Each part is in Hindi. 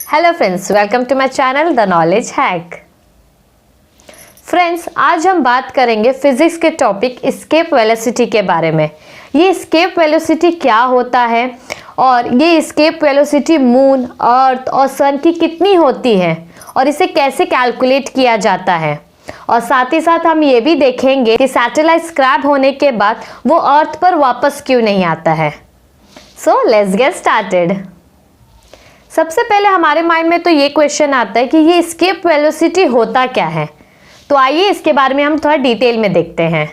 Hello friends, welcome to my channel the knowledge hack. Friends, आज हम बात करेंगे फिजिक्स के टॉपिक एस्केप वेलोसिटी के बारे में। ये एस्केप वेलोसिटी क्या होता है और ये एस्केप वेलोसिटी मून, अर्थ और सन की कितनी होती है और इसे कैसे कैलकुलेट किया जाता है, और साथ ही साथ हम ये भी देखेंगे कि सैटेलाइट स्क्रैप होने के बाद वो अर्थ पर वापस क्यों नहीं आता है। So let's get started. सबसे पहले हमारे माइंड में तो ये क्वेश्चन आता है कि ये एस्केप वेलोसिटी होता क्या है। तो आइए इसके बारे में हम थोड़ा डिटेल में देखते हैं।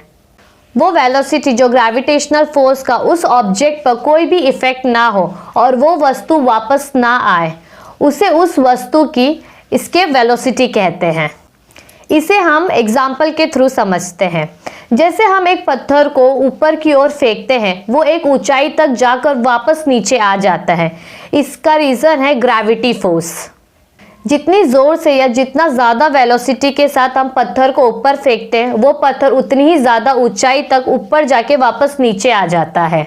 वो वेलोसिटी जो ग्रेविटेशनल फोर्स का उस ऑब्जेक्ट पर कोई भी इफेक्ट ना हो और वो वस्तु वापस ना आए, उसे उस वस्तु की एस्केप वेलोसिटी कहते हैं। इसे हम एग्जाम्पल के थ्रू समझते हैं। जैसे हम एक पत्थर को ऊपर की ओर फेंकते हैं, वो एक ऊंचाई तक जाकर वापस नीचे आ जाता है। इसका रीज़न है ग्रेविटी फोर्स। जितनी ज़ोर से या जितना ज़्यादा वेलोसिटी के साथ हम पत्थर को ऊपर फेंकते हैं, वो पत्थर उतनी ही ज़्यादा ऊंचाई तक ऊपर जाके वापस नीचे आ जाता है।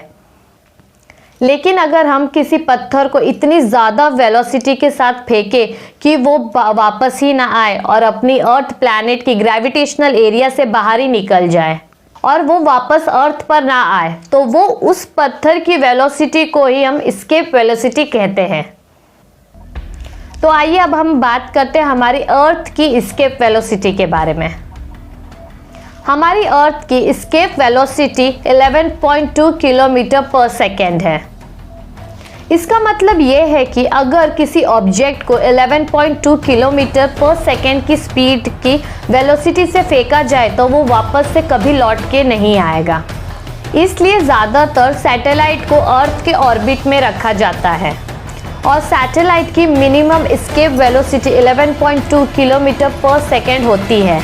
लेकिन अगर हम किसी पत्थर को इतनी ज़्यादा वेलोसिटी के साथ फेंके कि वो वापस ही ना आए और अपनी अर्थ प्लैनेट की ग्रेविटेशनल एरिया से बाहर ही निकल जाए और वो वापस अर्थ पर ना आए, तो वो उस पत्थर की वेलोसिटी को ही हम एस्केप वेलोसिटी कहते हैं। तो आइए अब हम बात करते हैं हमारी अर्थ की एस्केप वेलोसिटी के बारे में। हमारी अर्थ की escape velocity 11.2 kilometre per second है। इसका मतलब ये है कि अगर किसी ऑब्जेक्ट को 11.2 किलोमीटर पर सेकेंड की स्पीड की वेलोसिटी से फेंका जाए तो वो वापस से कभी लौट के नहीं आएगा। इसलिए ज़्यादातर सैटेलाइट को अर्थ के ऑर्बिट में रखा जाता है और सैटेलाइट की minimum escape velocity 11.2 kilometre per second होती है,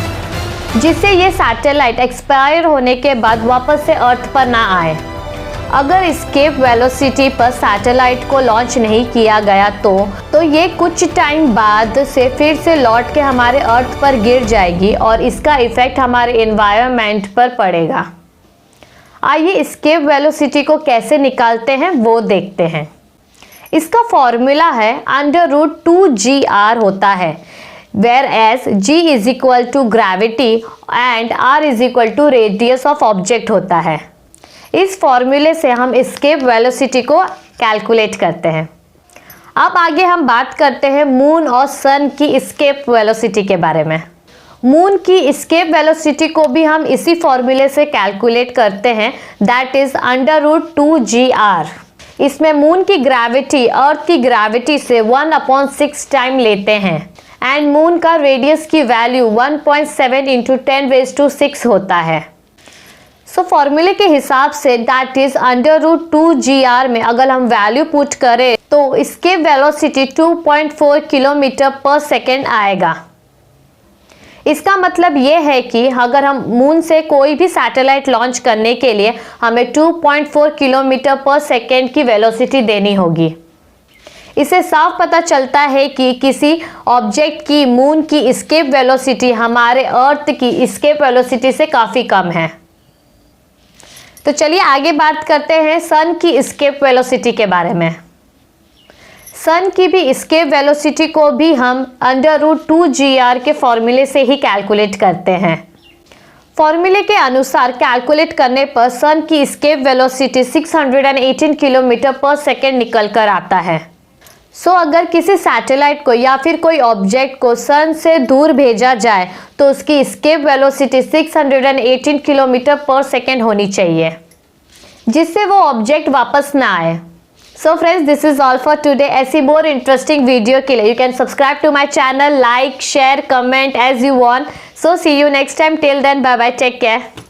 जिससे ये सैटेलाइट एक्सपायर होने के बाद वापस से अर्थ पर ना आए। अगर एस्केप वेलोसिटी पर सैटेलाइट को लॉन्च नहीं किया गया तो ये कुछ टाइम बाद से फिर से लौट के हमारे अर्थ पर गिर जाएगी और इसका इफेक्ट हमारे एनवायरनमेंट पर पड़ेगा। आइए एस्केप वेलोसिटी को कैसे निकालते हैं वो देखते हैं। इसका फॉर्मूला है √2gr होता है, whereas g is equal to gravity and r is equal to radius of object होता है। इस फॉर्मूले से हम एस्केप वेलोसिटी को कैलकुलेट करते हैं। अब आगे हम बात करते हैं मून और सन की एस्केप वेलोसिटी के बारे में। मून की एस्केप वेलोसिटी को भी हम इसी फॉर्मूले से कैलकुलेट करते हैं, दैट इज √2gr। इसमें मून की ग्रेविटी अर्थ की ग्रेविटी से 1/6 टाइम लेते हैं एंड मून का रेडियस की वैल्यू 1.7 × 10⁻⁶ होता है। सो फॉर्मूले के हिसाब से दैट इज √2gr में अगर हम वैल्यू पुट करें तो इसके वेलोसिटी 2.4 किलोमीटर पर सेकेंड आएगा। इसका मतलब ये है कि अगर हम मून से कोई भी सैटेलाइट लॉन्च करने के लिए हमें 2.4 किलोमीटर पर सेकेंड की वेलोसिटी देनी होगी। इससे साफ पता चलता है कि किसी ऑब्जेक्ट की मून की एस्केप वेलोसिटी हमारे अर्थ की एस्केप वेलोसिटी से काफ़ी कम है। तो चलिए आगे बात करते हैं सन की एस्केप वेलोसिटी के बारे में। सन की भी एस्केप वेलोसिटी को भी हम √2gr के फॉर्मूले से ही कैलकुलेट करते हैं। फॉर्मूले के अनुसार कैलकुलेट करने पर सन की escape velocity 618 kilometre per second निकल कर आता है। सो अगर किसी सैटेलाइट को या फिर कोई ऑब्जेक्ट को सन से दूर भेजा जाए तो उसकी escape velocity 618 kilometre per second होनी चाहिए, जिससे वो ऑब्जेक्ट वापस ना आए। So friends, this is all for today. ऐसी मोर इंटरेस्टिंग वीडियो के लिए you can subscribe to my channel, like, share, comment as you want. So see you next time. Till then, bye bye, take care.